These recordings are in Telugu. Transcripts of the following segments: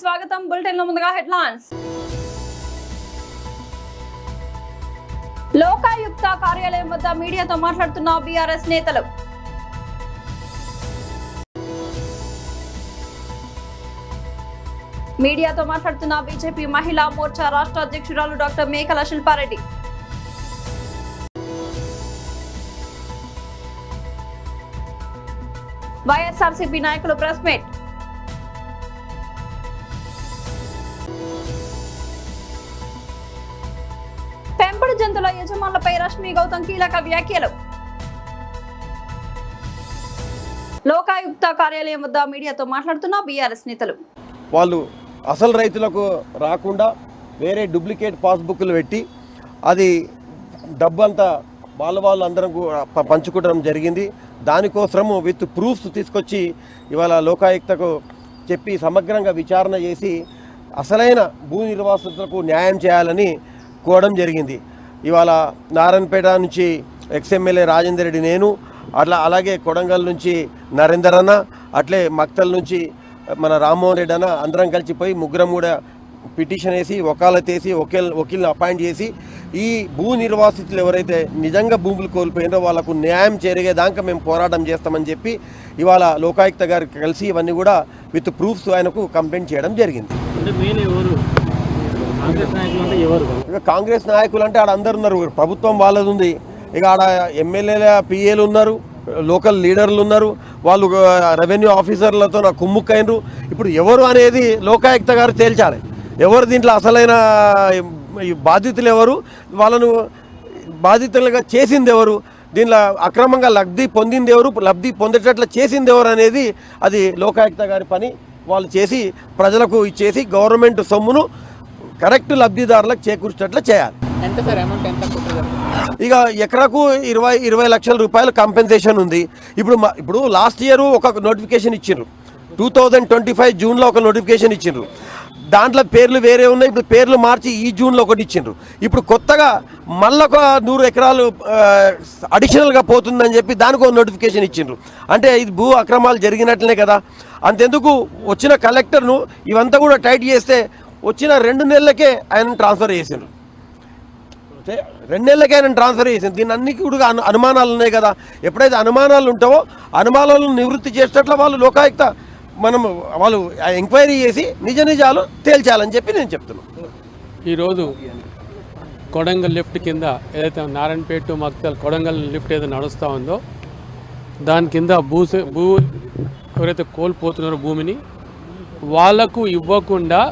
స్వాగతం. బులెటిన్ లో ముందుగా హెడ్లైన్స్. లోకాయుక్త కార్యాలయం వద్ద మీడియాతో మాట్లాడుతున్న బీఆర్ఎస్ నేతలు. మీడియాతో మాట్లాడుతున్న బీజేపీ మహిళా మోర్చా రాష్ట్ర అధ్యక్షురాలు డాక్టర్ మేకల శిల్పారెడ్డి. వైఎస్ఆర్సీపీ నాయకులు ప్రెస్ మీట్. పెంపుడు జంతువుల యజమానులపై రష్మి గౌతమ్ కీలక వ్యాఖ్యలు. లోకాయుక్త కార్యాలయం వద్ద మీడియాతో మాట్లాడుతున్న బీఆర్ఎస్ నేతలు. వాళ్ళు అసలు రైతులకు రాకుండా వేరే డూప్లికేట్ పాస్బుక్లు పెట్టి అది డబ్బంతా వాళ్ళు అందరం పంచుకోవడం జరిగింది. దానికోసము విత్ ప్రూఫ్స్ తీసుకొచ్చి ఇవాళ లోకాయుక్తకు చెప్పి సమగ్రంగా విచారణ చేసి అసలైన భూ నిర్వాసితులకు న్యాయం చేయాలని కోవడం జరిగింది. ఇవాళ నారాయణపేట నుంచి ఎక్స్ఎమ్మెల్యే రాజేందర్ రెడ్డి, నేను అలాగే కొడంగల్ నుంచి నరేందర్ అన్న, అట్లే మక్తల్ నుంచి మన రామ్మోహన్ రెడ్డి అన్న అందరం కలిసిపోయి ముగ్గురం కూడా పిటిషన్ వేసి వకాలత్ వేసి వకీల్ని అపాయింట్ చేసి ఈ భూ నిర్వాసితులు ఎవరైతే నిజంగా భూములు కోల్పోయినారో వాళ్ళకు న్యాయం చేరిగేదాకా మేము పోరాటం చేస్తామని చెప్పి ఇవాళ లోకాయుక్త గారికి కలిసి ఇవన్నీ కూడా విత్ ప్రూఫ్స్ ఆయనకు కంప్లైంట్ చేయడం జరిగింది. ఇక కాంగ్రెస్ నాయకులు అంటే ఆడ అందరు ఉన్నారు, ప్రభుత్వం వాళ్ళది ఉంది, ఇక ఆడ ఎమ్మెల్యేల పిఏలు ఉన్నారు, లోకల్ లీడర్లు ఉన్నారు, వాళ్ళు రెవెన్యూ ఆఫీసర్లతో నాకు కుమ్ముక్కైనరు. ఇప్పుడు ఎవరు అనేది లోకాయుక్త గారు తేల్చాలి. ఎవరు దీంట్లో అసలైన బాధితులు ఎవరు, వాళ్ళను బాధితులుగా చేసింది ఎవరు, దీనిలో అక్రమంగా లబ్ధి పొందింది ఎవరు, లబ్ధి పొందేటట్లు చేసింది ఎవరు అనేది అది లోకాయుక్త గారి పని. వాళ్ళు చేసి ప్రజలకు ఇచ్చేసి గవర్నమెంట్ సొమ్మును కరెక్ట్ లబ్ధిదారులకు చేకూర్చేటట్లు చేయాలి. ఇక ఎకరాకు 20 లక్షల రూపాయలు కాంపెన్సేషన్ ఉంది. ఇప్పుడు లాస్ట్ ఇయర్ ఒక నోటిఫికేషన్ ఇచ్చిండ్రు, 2025 జూన్లో ఒక నోటిఫికేషన్ ఇచ్చిండ్రు. దాంట్లో పేర్లు వేరే ఉన్నాయి, ఇప్పుడు పేర్లు మార్చి ఈ జూన్లో ఒకటి ఇచ్చిండ్రు. ఇప్పుడు కొత్తగా మళ్ళీ ఒక 100 ఎకరాలు అడిషనల్గా పోతుందని చెప్పి దానికి ఒక నోటిఫికేషన్ ఇచ్చిండ్రు. అంటే ఇది భూ అక్రమాలు జరిగినట్లనే కదా. అంతెందుకు వచ్చిన కలెక్టర్ను ఇవంతా కూడా టైట్ చేస్తే వచ్చిన 2 నెలలకే ఆయన ట్రాన్స్ఫర్ చేసిండ్రు. 2 నెలలకే ఆయన ట్రాన్స్ఫర్ చేసింది. దీన్ని అన్ని కూడా అనుమానాలు ఉన్నాయి కదా. ఎప్పుడైతే అనుమానాలు ఉంటావో అనుమానాలను నివృత్తి చేసేటట్లు లోకాయుక్త వాళ్ళు ఎంక్వైరీ చేసి నిజాలు తేల్చాలని చెప్పి నేను చెప్తున్నాను. ఈరోజు కొడంగల్ లిఫ్ట్ కింద ఏదైతే నారాయణపేట మక్తల్ కొడంగల్ లిఫ్ట్ ఏదైతే నడుస్తూ ఉందో దాని కింద భూ ఎవరైతే కోల్పోతున్నారో భూమిని వాళ్లకు ఇవ్వకుండా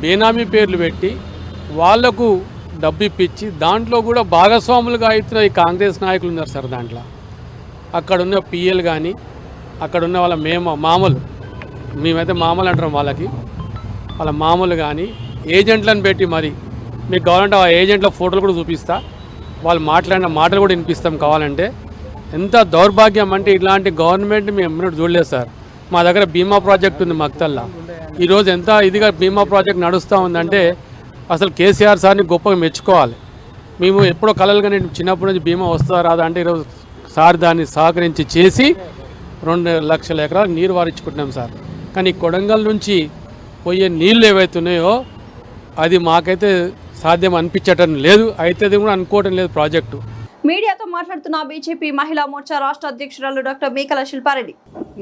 బేనామీ పేర్లు పెట్టి వాళ్లకు డబ్బు ఇప్పించి దాంట్లో కూడా భాగస్వాములుగా అవుతున్న ఈ కాంగ్రెస్ నాయకులు ఉన్నారు సార్. దాంట్లో అక్కడున్న పిఎల్ కానీ అక్కడున్న వాళ్ళ మేమైతే మామూలు అంటాం, వాళ్ళ మామూలు కానీ ఏజెంట్లను పెట్టి మరి మీకు కావాలంటే ఆ ఏజెంట్ల ఫోటోలు కూడా చూపిస్తా, వాళ్ళు మాట్లాడిన మాటలు కూడా వినిపిస్తాం కావాలంటే. ఎంత దౌర్భాగ్యం అంటే ఇట్లాంటి గవర్నమెంట్ మేము ఎన్నడూ చూడలేదు సార్. మా దగ్గర బీమా ప్రాజెక్ట్ ఉంది మక్తల్లా. ఈరోజు ఎంత ఇదిగా బీమా ప్రాజెక్ట్ నడుస్తూ ఉందంటే అసలు కేసీఆర్ సార్ని గొప్పగా మెచ్చుకోవాలి. మేము ఎప్పుడో కలలుగా నేను చిన్నప్పటి నుంచి బీమా వస్తుందా రాదా అంటే ఈరోజు సార్ దాన్ని సహకరించి చేసి 2 లక్షల ఎకరాలకు నీరు వారించుకుంటున్నాం సార్. కానీ కొడంగల్ నుంచి పోయే నీళ్ళు ఏవైతున్నాయో అది మాకైతే సాధ్యం అనిపించటం లేదు, అయితే కూడా అనుకోవటం లేదు ప్రాజెక్టు. మీడియాతో మాట్లాడుతున్న బీజేపీ మహిళా మోర్చా రాష్ట్ర అధ్యక్షురాలు డాక్టర్ మేకల శిల్పారెడ్డి.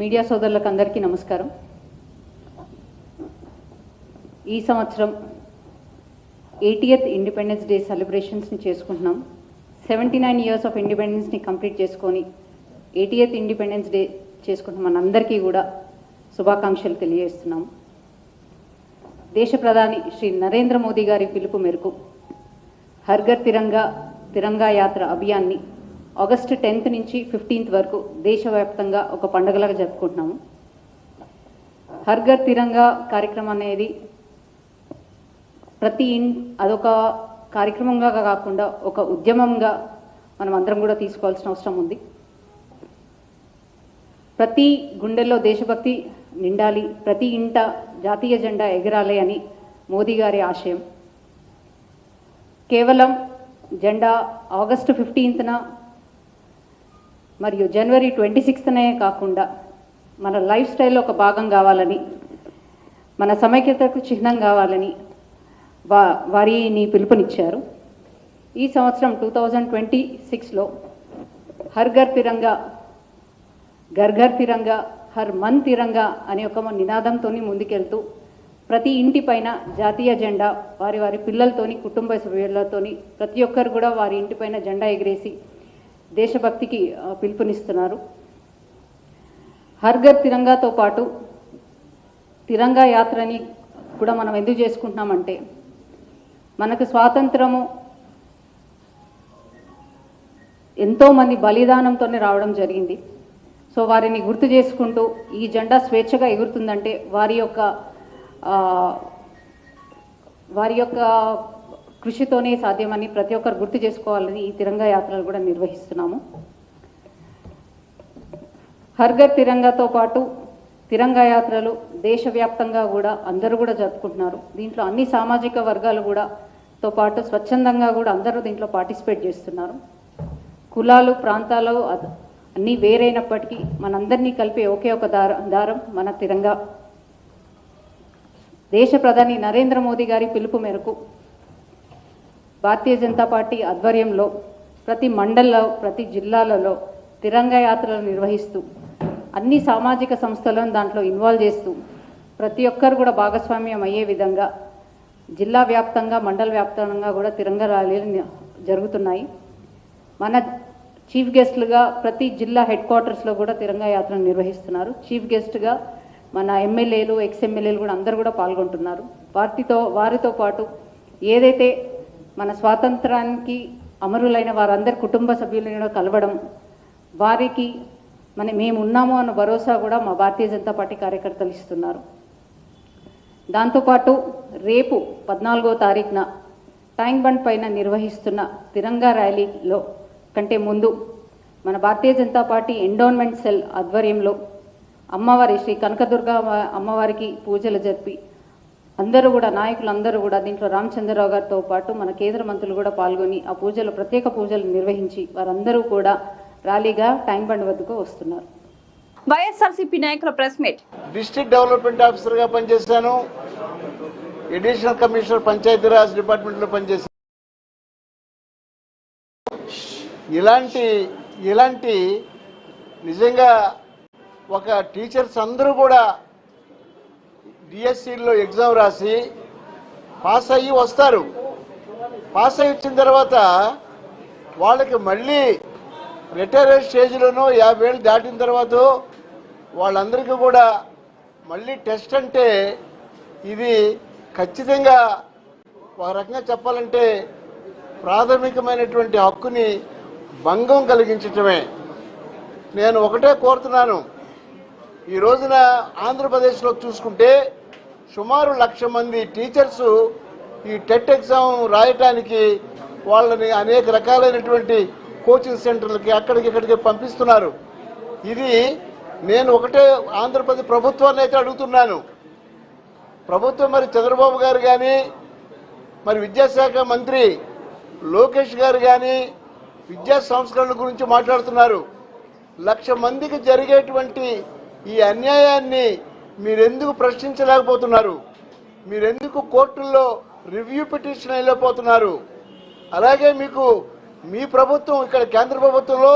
మీడియా సోదరులకు అందరికీ నమస్కారం. ఈ సంవత్సరం 80th ఇండిపెండెన్స్ డే సెలబ్రేషన్స్ని చేసుకుంటున్నాం. 79 ఇయర్స్ ఆఫ్ ఇండిపెండెన్స్ని కంప్లీట్ చేసుకొని 80th ఇండిపెండెన్స్ డే చేసుకుంటున్నాం. మనందరికీ కూడా శుభాకాంక్షలు తెలియజేస్తున్నాం. దేశ ప్రధాని శ్రీ నరేంద్ర మోదీ గారి పిలుపు మేరకు హర్ఘర్ తిరంగా యాత్ర అభియాన్ని ఆగస్టు 10th నుంచి 15th వరకు దేశవ్యాప్తంగా ఒక పండుగలాగా జరుపుకుంటున్నాము. హర్ఘర్ తిరంగా కార్యక్రమం అనేది అదొక కార్యక్రమంగా కాకుండా ఒక ఉద్యమంగా మనం అందరం కూడా తీసుకోవాల్సిన అవసరం ఉంది. ప్రతి గుండెల్లో దేశభక్తి నిండాలి, ప్రతి ఇంట జాతీయ జెండా ఎగరాలి అని మోదీ గారి ఆశయం. కేవలం జెండా ఆగస్టు 15న మరియు జనవరి 26నే కాకుండా మన లైఫ్ స్టైల్లో ఒక భాగం కావాలని మన సమైక్యతకు చిహ్నం కావాలని వారిని పిలుపునిచ్చారు. ఈ సంవత్సరం 2026లో హర్ ఘర్ తిరంగా, ఘర్ ఘర్ తిరంగా, హర్ మన్ తిరంగా అనే ఒక నినాదంతో ముందుకెళ్తూ ప్రతి ఇంటి పైన జాతీయ జెండా వారి వారి పిల్లలతోని, కుటుంబ సభ్యులతోని ప్రతి ఒక్కరు కూడా వారి ఇంటిపైన జెండా ఎగిరేసి దేశభక్తికి పిలుపునిస్తున్నారు. హర్ ఘర్ తిరంగాతో పాటు తిరంగా యాత్రని కూడా మనం ఎందుకు చేసుకుంటున్నామంటే, మనకు స్వాతంత్రము ఎంతోమంది బలిదానంతోనే రావడం జరిగింది. సో వారిని గుర్తు చేసుకుంటూ ఈ జెండా స్వేచ్ఛగా ఎగురుతుందంటే వారి యొక్క కృషితోనే సాధ్యమని ప్రతి ఒక్కరు గుర్తు చేసుకోవాలని ఈ తిరంగా యాత్రలు కూడా నిర్వహిస్తున్నాము. హర్ ఘర్ తిరంగాతో పాటు తిరంగా యాత్రలు దేశవ్యాప్తంగా కూడా అందరూ కూడా జరుపుకుంటున్నారు. దీంట్లో అన్ని సామాజిక వర్గాలు కూడా తో పాటు స్వచ్ఛందంగా కూడా అందరూ దీంట్లో పార్టిసిపేట్ చేస్తున్నారు. కులాలు, ప్రాంతాలు అన్నీ వేరైనప్పటికీ మనందరినీ కలిపే ఒకే ఒక దారం మన తిరంగా. దేశ ప్రధాని నరేంద్ర మోదీ గారి పిలుపు మేరకు భారతీయ జనతా పార్టీ ఆధ్వర్యంలో ప్రతి మండల్లో, ప్రతి జిల్లాలలో తిరంగా యాత్రలు నిర్వహిస్తూ అన్ని సామాజిక సంస్థలను దాంట్లో ఇన్వాల్వ్ చేస్తూ ప్రతి ఒక్కరు కూడా భాగస్వామ్యం అయ్యే విధంగా జిల్లా వ్యాప్తంగా, మండల వ్యాప్తంగా కూడా తిరంగా ర్యాలీలు జరుగుతున్నాయి. మన చీఫ్ గెస్ట్లుగా ప్రతి జిల్లా హెడ్ క్వార్టర్స్లో కూడా తిరంగా యాత్రను నిర్వహిస్తున్నారు. చీఫ్ గెస్ట్గా మన ఎమ్మెల్యేలు, ఎక్స్ఎమ్మెల్యేలు కూడా అందరూ కూడా పాల్గొంటున్నారు. వారితో పాటు ఏదైతే మన స్వాతంత్రానికి అమరులైన వారందరి కుటుంబ సభ్యులను కలవడం, వారికి మేము ఉన్నాము అన్న భరోసా కూడా మా భారతీయ జనతా పార్టీ కార్యకర్తలు ఇస్తున్నారు. దాంతోపాటు రేపు 14వ తారీఖున ట్యాంక్ బండ్ పైన నిర్వహిస్తున్న తిరంగా ర్యాలీలో కంటే ముందు మన Bharatiya Janata party endowment cell ఆధ్వర్యంలో అమ్మవారి శ్రీ కనకదుర్గ అమ్మవారికి పూజలు జరిపి అందరూ కూడా, నాయకులందరూ కూడా, దీంట్లో రామచంద్రరావు గారితో పాటు మన కేంద్ర మంత్రులు కూడా పాల్గొని ఆ పూజలు, ప్రత్యేక పూజలు నిర్వహించి వారందరూ కూడా ర్యాలీగా ట్యాంక్ బండ్ వద్దకు వస్తున్నారు. వైఎస్ఆర్సీపీ నాయకుల ప్రెస్ మీట్. డిస్ట్రిక్ట్ డెవలప్మెంట్ ఆఫీసర్గా పనిచేశాను. అడిషనల్ కమిషనర్ పంచాయతీరాజ్ డిపార్ట్మెంట్లో పనిచేశాను. ఇలాంటి నిజంగా ఒక టీచర్స్ అందరూ కూడా డిఎస్సిలో ఎగ్జామ్ రాసి పాస్ అయ్యి వస్తారు. పాస్ అయ్యి వచ్చిన తర్వాత వాళ్ళకి మళ్ళీ రిటైర్డ్ స్టేజ్లోనూ 50 ఏళ్ళు దాటిన తర్వాత వాళ్ళందరికీ కూడా మళ్ళీ టెస్ట్ అంటే ఇది ఖచ్చితంగా ఒక రకంగా చెప్పాలంటే ప్రాథమికమైనటువంటి హక్కుని భంగం కలిగించటమే. నేను ఒకటే కోరుతున్నాను, ఈ రోజున ఆంధ్రప్రదేశ్లో చూసుకుంటే సుమారు 1,00,000 మంది టీచర్సు ఈ టెట్ ఎగ్జామ్ రాయటానికి వాళ్ళని అనేక రకాలైనటువంటి కోచింగ్ సెంటర్లకి అక్కడికి పంపిస్తున్నారు. ఇది నేను ఒకటే ఆంధ్రప్రదేశ్ ప్రభుత్వాన్ని అయితే అడుగుతున్నాను. ప్రభుత్వం మరి చంద్రబాబు గారు కానీ, మరి విద్యాశాఖ మంత్రి లోకేష్ గారు కానీ విద్యా సంస్కరణల గురించి మాట్లాడుతున్నారు. 1,00,000 మందికి జరిగేటువంటి ఈ అన్యాయాన్ని మీరెందుకు ప్రశ్నించలేకపోతున్నారు? మీరెందుకు కోర్టుల్లో రివ్యూ పిటిషన్ వెళ్ళిపోతున్నారు? అలాగే మీకు మీ ప్రభుత్వం, ఇక్కడ కేంద్ర ప్రభుత్వంలో,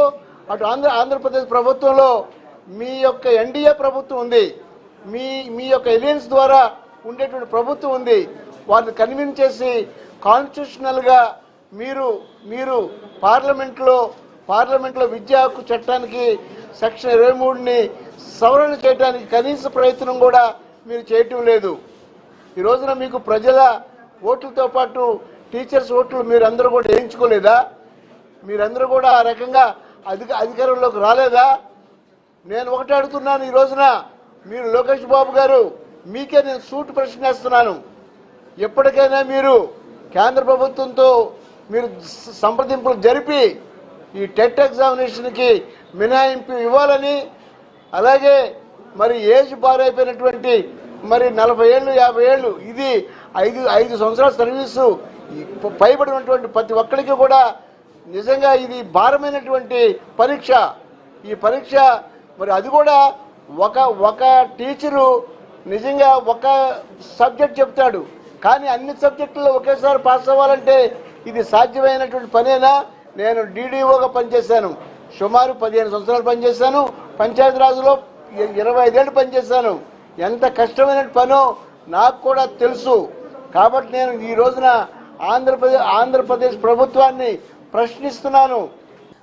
అటు ఆంధ్రప్రదేశ్ ప్రభుత్వంలో మీ యొక్క ఎన్డీఏ ప్రభుత్వం ఉంది, మీ యొక్క ఎలియన్స్ ద్వారా ఉండేటువంటి ప్రభుత్వం ఉంది. వారిని కన్విన్స్ చేసి కాన్స్టిట్యూషనల్గా మీరు పార్లమెంట్లో విద్యా హక్కు చట్టానికి సెక్షన్ 23ని సవరణ చేయడానికి కనీస ప్రయత్నం కూడా మీరు చేయటం లేదు. ఈ రోజున మీకు ప్రజల ఓట్లతో పాటు టీచర్స్ ఓట్లు మీరందరూ కూడా వేయించుకోలేదా? మీరందరూ కూడా ఆ రకంగా అధికారంలోకి రాలేదా? నేను ఒకటే అడుగుతున్నాను, ఈ రోజున మీరు లోకేష్ బాబు గారు, మీకే నేను సూటి ప్రశ్న వేస్తున్నాను. ఎప్పటికైనా మీరు కేంద్ర ప్రభుత్వంతో మీరు సంప్రదింపులు జరిపి ఈ టెట్ ఎగ్జామినేషన్కి మినహాయింపు ఇవ్వాలని, అలాగే మరి ఏజ్ బార్ అయిపోయినటువంటి మరి 40 ఏళ్ళు 50 ఏళ్ళు ఇది 5 సంవత్సరాల సర్వీసు పైబడినటువంటి ప్రతి ఒక్కరికి కూడా నిజంగా ఇది భారమైనటువంటి పరీక్ష. ఈ పరీక్ష మరి అది కూడా ఒక టీచరు నిజంగా ఒక సబ్జెక్ట్ చెప్తాడు, కానీ అన్ని సబ్జెక్టుల్లో ఒకేసారి పాస్ అవ్వాలంటే ఇది సాధ్యమైనటువంటి పనేనా? నేను డీడీఓగా పనిచేశాను, సుమారు 15 సంవత్సరాలు పనిచేశాను. పంచాయతీరాజ్లో 25 ఏళ్ళు పనిచేశాను. ఎంత కష్టమైన పనో నాకు కూడా తెలుసు. కాబట్టి నేను ఈ రోజున ఆంధ్రప్రదేశ్ ప్రభుత్వాన్ని ప్రశ్నిస్తున్నాను.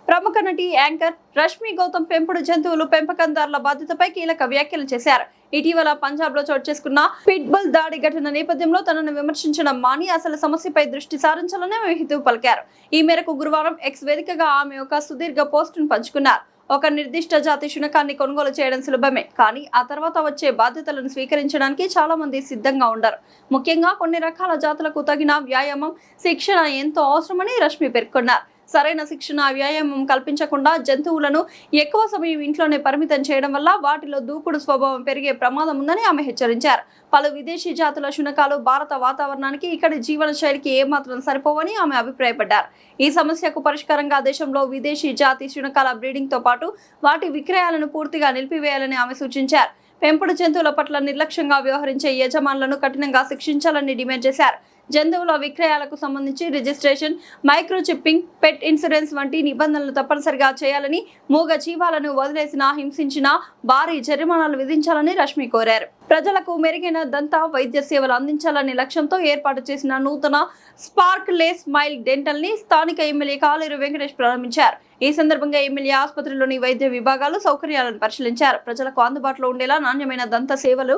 ప్రముఖ నటి యాంకర్ రష్మి గౌతమ్ పెంపుడు జంతువులు పెంపకందారుల బాధ్యతపై కీలక వ్యాఖ్యలు చేశారు. ఇటీవల పంజాబ్ లో చోటు చేసుకున్న పిట్బుల్ దాడి ఘటన నేపథ్యంలో తనను విమర్శించడం మాని అసలు సమస్యపై దృష్టి సారించాలని ఆమె హితవు పలికారు. ఈ మేరకు గురువారం ఎక్స్ వేదికగా ఆమె ఒక సుదీర్ఘ పోస్టును పంచుకున్నారు. ఒక నిర్దిష్ట జాతి శునకాన్ని కొనుగోలు చేయడం సులభమే, కానీ ఆ తర్వాత వచ్చే బాధ్యతలను స్వీకరించడానికి చాలా మంది సిద్ధంగా ఉండరు. ముఖ్యంగా కొన్ని రకాల జాతులకు తగిన వ్యాయామం, శిక్షణ ఎంతో అవసరమని రష్మి పేర్కొన్నారు. సరైన శిక్షణ, వ్యాయామం కల్పించకుండా జంతువులను ఎక్కువ సమయం ఇంట్లోనే పరిమితం చేయడం వల్ల వాటిలో దూకుడు స్వభావం పెరిగే ప్రమాదం ఉందని ఆమె హెచ్చరించారు. పలు విదేశీ జాతుల శునకాలు భారత వాతావరణానికి, ఇక్కడి జీవన శైలికి ఏమాత్రం సరిపోవని ఆమె అభిప్రాయపడ్డారు. ఈ సమస్యకు పరిష్కారంగా దేశంలో విదేశీ జాతి శునకాల బ్రీడింగ్ తో పాటు వాటి విక్రయాలను పూర్తిగా నిలిపివేయాలని ఆమె సూచించారు. పెంపుడు జంతువుల పట్ల నిర్లక్ష్యంగా వ్యవహరించే యజమానులను కఠినంగా శిక్షించాలని డిమాండ్ చేశారు. జంతువుల విక్రయాలకు సంబంధించి రిజిస్ట్రేషన్, మైక్రోచిప్పింగ్, పెట్ ఇన్సూరెన్స్ వంటి నిబంధనలు తప్పనిసరిగా చేయాలని, మూగ జీవాలను వదిలేసినా, హింసించినా భారీ జరిమానాలు విధించాలని రష్మి కోరారు. ప్రజలకు మెరుగైన దంత వైద్య సేవలు అందించాలనే లక్ష్యంతో ఏర్పాటు చేసిన నూతన స్పార్క్లెస్ స్మైల్ డెంటల్ ని స్థానిక ఎమ్మెల్యే కాలేరు వెంకటేష్ ప్రారంభించారు. ఈ సందర్భంగా ఎమ్మెల్యే ఆసుపత్రిలోని వైద్య విభాగాలు, సౌకర్యాలను పరిశీలించారు. ప్రజలకు అందుబాటులో ఉండేలా నాణ్యమైన దంత సేవలు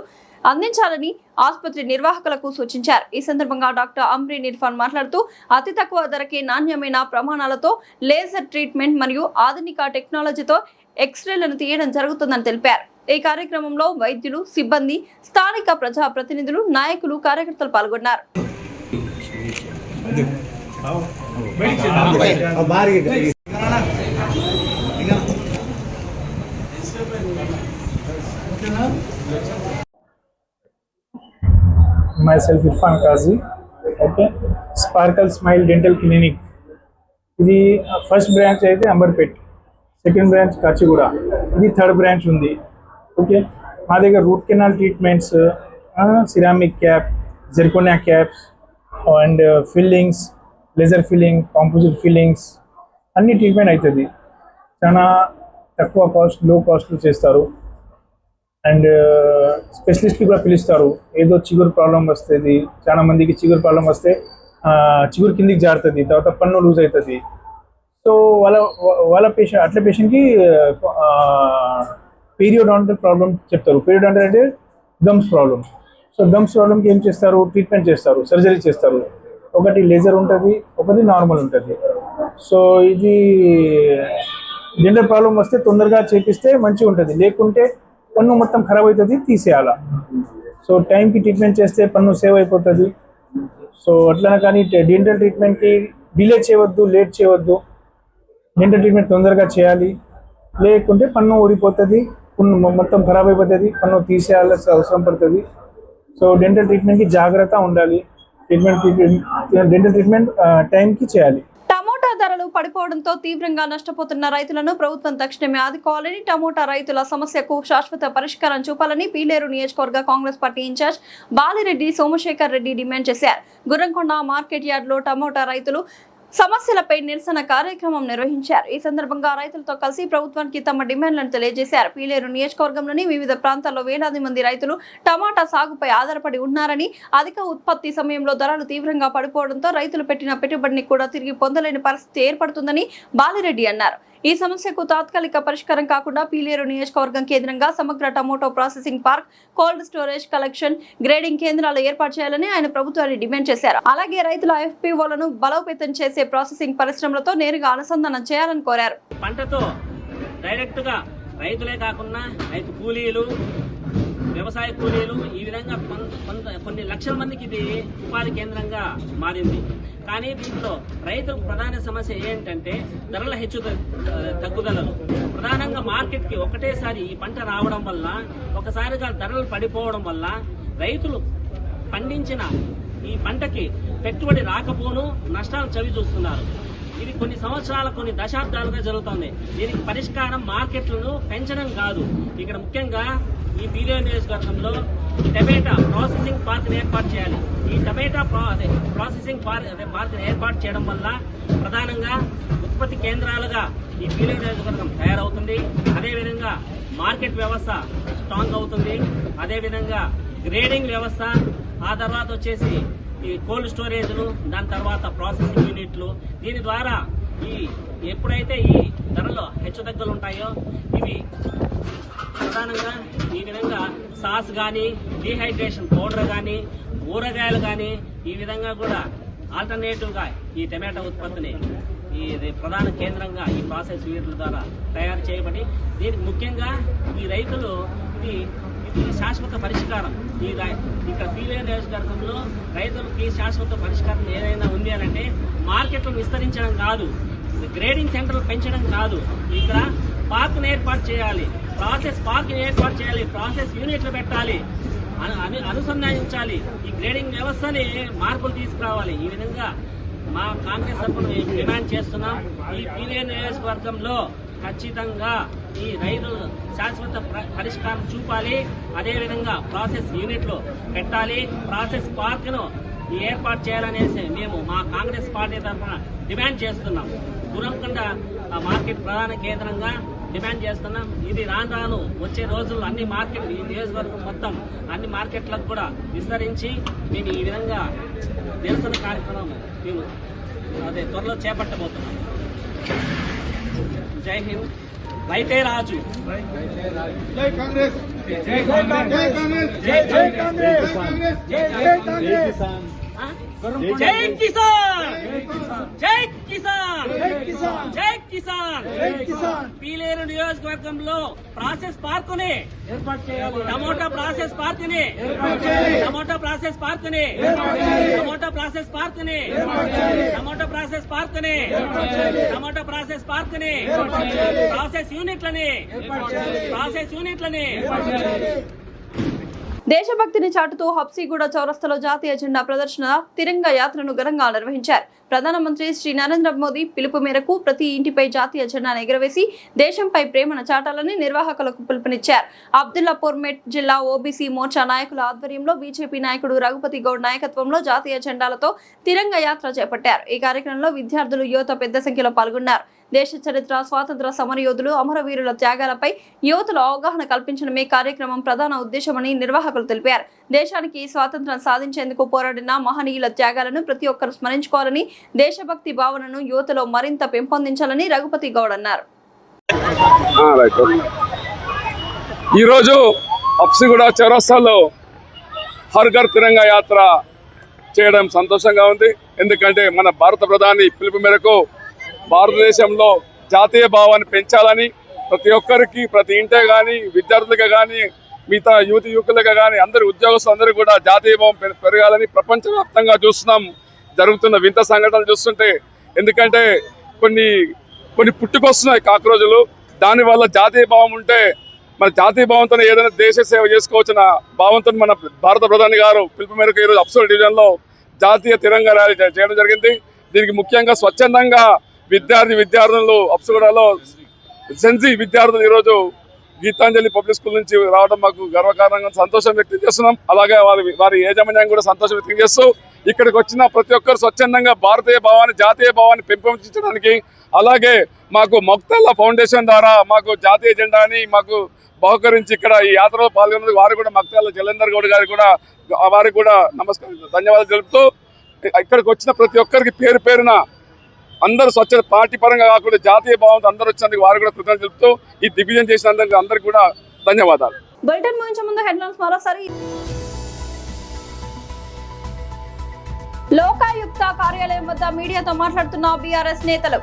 అందించాలని ఆసుపత్రి నిర్వాహకులకు సూచించారు. ఈ సందర్భంగా డాక్టర్ అమ్రీన్ ఇర్ఫాన్ మాట్లాడుతూ అతి తక్కువ ధరకే నాణ్యమైన ప్రమాణాలతో లేజర్ ట్రీట్మెంట్ మరియు ఆధునిక టెక్నాలజీతో ఎక్స్రేలను తీయడం జరుగుతుందని తెలిపారు. ఈ కార్యక్రమంలో వైద్యులు, సిబ్బంది, స్థానిక ప్రజా ప్రతినిధులు, నాయకులు, కార్యకర్తలు పాల్గొన్నారు. myself Irfan Kazi, okay, Sparkle Smile Dental Clinic. ఇది ఫస్ట్ బ్రాంచ్ అయితే అంబర్పేట్, సెకండ్ బ్రాంచ్ కాచిగూడ, ఇది థర్డ్ బ్రాంచ్ ఉంది. ఓకే, మా దగ్గర root canal treatments, ceramic cap, zirconia caps and fillings, laser filling, composite fillings అన్ని ట్రీట్మెంట్ అవుతుంది. చాలా తక్కువ కాస్ట్, లో కాస్ట్లో చేస్తారు. అండ్ స్పెషలిస్ట్కి కూడా పిలుస్తారు. ఏదో చిగురు ప్రాబ్లం వస్తుంది, చాలా మందికి చిగురు ప్రాబ్లం వస్తే చిగురు కిందికి జారుతుంది, తర్వాత పన్ను లూజ్ అవుతుంది. సో వాళ్ళ పేషెంట్, అట్లా పేషెంట్కి పీరియోడాంటల్ ప్రాబ్లం చెప్తారు. పీరియోడాంటల్ అంటే గమ్స్ ప్రాబ్లం. సో గమ్స్ ప్రాబ్లంకి ఏం చేస్తారు? ట్రీట్మెంట్ చేస్తారు, సర్జరీ చేస్తారు. ఒకటి లేజర్ ఉంటుంది, ఒకటి నార్మల్ ఉంటుంది. సో ఇది డెంటల్ ప్రాబ్లం వస్తే తొందరగా చేపిస్తే మంచిగా ఉంటుంది, లేకుంటే పన్ను మొత్తం ఖరాబ్ అవుతుంది, తీసేయాల. సో టైంకి ట్రీట్మెంట్ చేస్తే పన్ను సేవ్ అయిపోతుంది. సో అట్లా కానీ డెంటల్ ట్రీట్మెంట్కి డిలే చేయవద్దు, లేట్ చేయవద్దు. డెంటల్ ట్రీట్మెంట్ తొందరగా చేయాలి, లేకుంటే పన్ను ఊడిపోతుంది, పన్ను మొత్తం ఖరాబ్ అయిపోతుంది, పన్ను తీసేయాల్సిన అవసరం పడుతుంది. సో డెంటల్ ట్రీట్మెంట్కి జాగ్రత్త ఉండాలి. డెంటల్ ట్రీట్మెంట్ టైంకి చేయాలి. టమోటా ధరలు పడిపోవడంతో తీవ్రంగా నష్టపోతున్న రైతులను ప్రభుత్వం తక్షణమే ఆదుకోవాలని, టమోటా రైతుల సమస్యకు శాశ్వత పరిష్కారం చూపాలని పీలేరు నియోజకవర్గ Congress party incharge Balireddy Somasekhar Reddy demand చేశారు. గుర్రంకొండ మార్కెట్ యార్డ్లో టమోటా రైతులు సమస్యలపై నిరసన కార్యక్రమం నిర్వహించారు. ఈ సందర్భంగా రైతులతో కలిసి ప్రభుత్వానికి తమ డిమాండ్లను తెలియజేశారు. పీలేరు నియోజకవర్గంలోని వివిధ ప్రాంతాల్లో వేలాది మంది రైతులు టమాటా సాగుపై ఆధారపడి ఉన్నారని, అధిక ఉత్పత్తి సమయంలో ధరలు తీవ్రంగా పడిపోవడంతో రైతులు పెట్టిన పెట్టుబడిని కూడా తిరిగి పొందలేని పరిస్థితి ఏర్పడుతుందని బాలిరెడ్డి అన్నారు. ఈ సమస్యకు తాత్కాలిక పరిష్కారం కాకుండా పీలేరు నియోజకవర్గం కేంద్రంగా సమగ్ర tomato processing park, cold storage, collection, grading కేంద్రాలు ఏర్పాటు చేయాలని ఆయన ప్రభుత్వాన్ని డిమాండ్ చేశారు. అలాగే రైతుల FPOలను బలోపేతం చేసే ప్రాసెసింగ్ పరిశ్రమలతో నేరుగా అనుసంధానం చేయాలని కోరారు. పంటతో డైరెక్ట్ గా రైతులే కాకుండా రైతు కూలీలు, వ్యవసాయ కూలీలు, ఈ విధంగా కొన్ని లక్షల మందికి ఇది ఉపాధి కేంద్రంగా మారింది. కానీ దీంట్లో రైతులకు ప్రధాన సమస్య ఏంటంటే ధరల తగ్గుదలలు. ప్రధానంగా మార్కెట్కి ఒకటేసారి ఈ పంట రావడం వల్ల, ఒకసారిగా ధరలు పడిపోవడం వల్ల రైతులు పండించిన ఈ పంటకి పెట్టుబడి రాకపోను నష్టాలు చవి చూస్తున్నారు. ఇది కొన్ని సంవత్సరాల, కొన్ని దశాబ్దాలుగా జరుగుతోంది. దీనికి పరిష్కారం మార్కెట్లను పెంచడం కాదు. ఇక్కడ ముఖ్యంగా ఈ పీలేరు నియోజకవర్గంలో టమాటా ప్రాసెసింగ్ పార్క్ని ఏర్పాటు చేయాలి. ఈ టమాటా ప్రాసెసింగ్ పార్క్ని ఏర్పాటు చేయడం వల్ల ప్రధానంగా ఉత్పత్తి కేంద్రాలుగా ఈ పీలేరు నియోజకవర్గం తయారవుతుంది. అదేవిధంగా మార్కెట్ వ్యవస్థ స్ట్రాంగ్ అవుతుంది. అదేవిధంగా గ్రేడింగ్ వ్యవస్థ, ఆ తర్వాత వచ్చేసి ఈ కోల్డ్ స్టోరేజ్లు, దాని తర్వాత ప్రాసెసింగ్ యూనిట్లు. దీని ద్వారా ఎప్పుడైతే ఈ ధరలో హెచ్చుతగ్గులు ఉంటాయో ఇవి ప్రధానంగా ఈ విధంగా సాస్ కానీ, డీహైడ్రేషన్ పౌడర్ కానీ, ఊరగాయలు కానీ, ఈ విధంగా కూడా ఆల్టర్నేటివ్గా ఈ టమాటా ఉత్పత్తిని ఇది ప్రధాన కేంద్రంగా ఈ ప్రాసెస్ యూనిట్ల ద్వారా తయారు చేయబడి దీనికి ముఖ్యంగా ఈ రైతులు ఇది శాశ్వత పరిష్కారం. ఇక్కడ పీలేరు నియోజకవర్గంలో రైతులకి శాశ్వత పరిష్కారం ఏదైనా ఉంది అని అంటే మార్కెట్లు విస్తరించడం కాదు, గ్రేడింగ్ సెంటర్లు పెంచడం కాదు, ఇక్కడ పార్క్ను ఏర్పాటు చేయాలి, ప్రాసెస్ పార్క్ని ఏర్పాటు చేయాలి, ప్రాసెస్ యూనిట్లు పెట్టాలి, అనుసంధానించాలి, ఈ గ్రేడింగ్ వ్యవస్థని మార్పులు తీసుకురావాలి. ఈ విధంగా మా కాంగ్రెస్ తరఫున డిమాండ్ చేస్తున్నాం. ఈ పీలేరు నియోజకవర్గంలో ఖచ్చితంగా ఈ రైతులు శాశ్వత పరిష్కారం చూపాలి. అదేవిధంగా ప్రాసెస్ యూనిట్లు పెట్టాలి, ప్రాసెస్ పార్క్ను ఏర్పాటు చేయాలనేసి మేము మా కాంగ్రెస్ పార్టీ తరఫున డిమాండ్ చేస్తున్నాం. గురంకొండ మార్కెట్ ప్రధాన కేంద్రంగా డిమాండ్ చేస్తున్నాం. ఇది రాను వచ్చే రోజుల్లో అన్ని మార్కెట్ ఈ నియోజకవర్గం మొత్తం అన్ని మార్కెట్లకు కూడా విస్తరించి మేము ఈ విధంగా నిరసన కార్యక్రమం మేము త్వరలో చేపట్టబోతున్నాం. జై హింద్, రైతే రాజు. జై కాంగ్రెస్, జై కాంగ్రెస్, జై కాంగ్రెస్, జై కాంగ్రెస్, జై కిసాన్, జై కిసాన్, జై కిసాన్, జై కిసాన్. పీలేరు నియోజకవర్గంలో ప్రాసెస్ పార్కుని ఏర్పాటు చేయాలి. టమోటా ప్రాసెస్ పార్కుని ఏర్పాటు చేయాలి. టమోటా ప్రాసెస్ పార్కుని ఏర్పాటు చేయాలి. టమోటా ప్రాసెస్ పార్కుని ఏర్పాటు చేయాలి. టమోటా ప్రాసెస్ పార్కుని ఏర్పాటు చేయాలి. టమోటా ప్రాసెస్ పార్కుని ఏర్పాటు చేయాలి. ప్రాసెస్ యూనిట్లని ఏర్పాటు చేయాలి. ప్రాసెస్ యూనిట్లని ఏర్పాటు చేయాలి. దేశభక్తిని చాటుతూ హబ్సీగూడ చౌరస్తాలో జాతీయ జెండా ప్రదర్శన తిరంగ యాత్రను ఘనంగా నిర్వహించారు. ప్రధానమంత్రి శ్రీ నరేంద్ర మోదీ పిలుపు మేరకు ప్రతి ఇంటిపై జాతీయ జెండాను ఎగురవేసి దేశంపై ప్రేమను చాటాలని నిర్వాహకులకు పిలుపునిచ్చారు. అబ్దుల్లాపూర్ మెట్ జిల్లా ఓబీసీ మోర్చా నాయకుల ఆధ్వర్యంలో బీజేపీ నాయకుడు రఘుపతి గౌడ్ నాయకత్వంలో జాతీయ జెండాలతో తిరంగ యాత్ర చేపట్టారు. ఈ కార్యక్రమంలో విద్యార్థులు, యువత పెద్ద సంఖ్యలో పాల్గొన్నారు. దేశ చరిత్ర, స్వాతంత్ర సమరయోధులు, అమరవీరుల త్యాగాలపై యువతలో అవగాహన కల్పించడమే కార్యక్రమం ప్రధాన ఉద్దేశమని నిర్వాహకులు తెలిపారు. దేశానికి స్వాతంత్రం సాధించేందుకు పోరాడిన మహనీయుల త్యాగాలను ప్రతి ఒక్కరూ స్మరించుకోవాలని, దేశభక్తి భావనను యువతలో మరింత పెంపొందించాలని రఘుపతి గౌడ్ అన్నారు. ఈరోజు హబ్సీగూడ చౌరస్తాలో హర్ ఘర్ తిరంగా యాత్ర చేయడం సంతోషంగా ఉంది. ఎందుకంటే మన భారత ప్రధాని పిలుపు మేరకు భారతదేశంలో జాతీయ భావాన్ని పెంచాలని ప్రతి ఒక్కరికి, ప్రతి ఇంటే కానీ, విద్యార్థులుగా కానీ, మిగతా యువకులుగా కానీ, అందరి ఉద్యోగస్తులు అందరూ కూడా జాతీయ భావం పెరగాలని ప్రపంచవ్యాప్తంగా చూస్తున్నాం. జరుగుతున్న వింత సంఘటనలు చూస్తుంటే, ఎందుకంటే కొన్ని పుట్టుకొస్తున్నాయి కాక్రోజులు. దానివల్ల జాతీయ భావం ఉంటే మన జాతీయ భావంతో ఏదైనా దేశ సేవ చేసుకోవచ్చిన భావంతో మన భారత ప్రధాని గారు పిలుపు మేరకు ఈరోజు అఫ్సోల్ డివిజన్లో జాతీయ తిరంగా ర్యాలీ చేయడం జరిగింది. దీనికి ముఖ్యంగా స్వచ్ఛందంగా విద్యార్థులు అఫ్సగూడలో సెన్సీ విద్యార్థులు ఈరోజు గీతాంజలి పబ్లిక్ స్కూల్ నుంచి రావడం మాకు గర్వకారణంగా సంతోషం వ్యక్తం చేస్తున్నాం. అలాగే వారి యాజమాన్యం కూడా సంతోషం వ్యక్తం చేస్తూ ఇక్కడికి వచ్చిన ప్రతి ఒక్కరు స్వచ్ఛందంగా భారతీయ భావాన్ని, జాతీయ భావాన్ని పెంపొందించడానికి, అలాగే మాకు మక్తల్లా ఫౌండేషన్ ద్వారా మాకు జాతీయ జెండాని మాకు బహుకరించి ఇక్కడ ఈ యాత్రలో పాల్గొన్నందుకు వారు కూడా మక్తల్లా జలంధర్ గౌడ్ గారికి కూడా వారికి కూడా నమస్కారం, ధన్యవాదాలు తెలుపుతూ ఇక్కడికి వచ్చిన ప్రతి ఒక్కరికి పేరు పేరున అందరూ స్వచ్ఛత పార్టీ పరంగా కాకుండా జాతీయ భావంతో అందరూ వచ్చినందుకు వారు కూడా కృతజ్ఞతలు తెలుపుతూ ఈ దిగ్విజయం చేసినందుకు అందరికీ కూడా ధన్యవాదాలు. బులెటిన్ ముగించే ముందు హెడ్లైన్స్ మరోసారి. లోకాయుక్త కార్యాలయం వద్ద మీడియాతో మాట్లాడుతున్న బీఆర్ఎస్ నేతలు.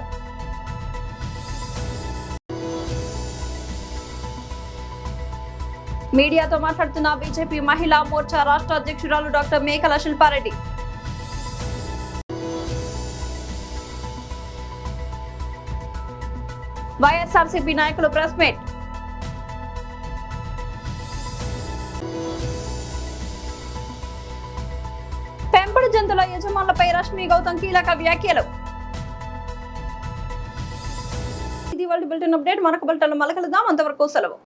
మీడియాతో మాట్లాడుతున్న బీజేపీ మహిళా మోర్చా రాష్ట్ర అధ్యక్షురాలు డాక్టర్ మేకల శిల్పారెడ్డి. వైఎస్ఆర్సీపీ నాయకులు ప్రెస్ మీట్. పెంపుడు జంతువుల యజమానులపై రష్మి గౌతమ్ కీలక వ్యాఖ్యలు. ఇది వాళ్ళ బులెటిన్ అప్డేట్. మరొక బులెటిన్లో మళ్ళీ కలుద్దాం. అంతవరకు సెలవు.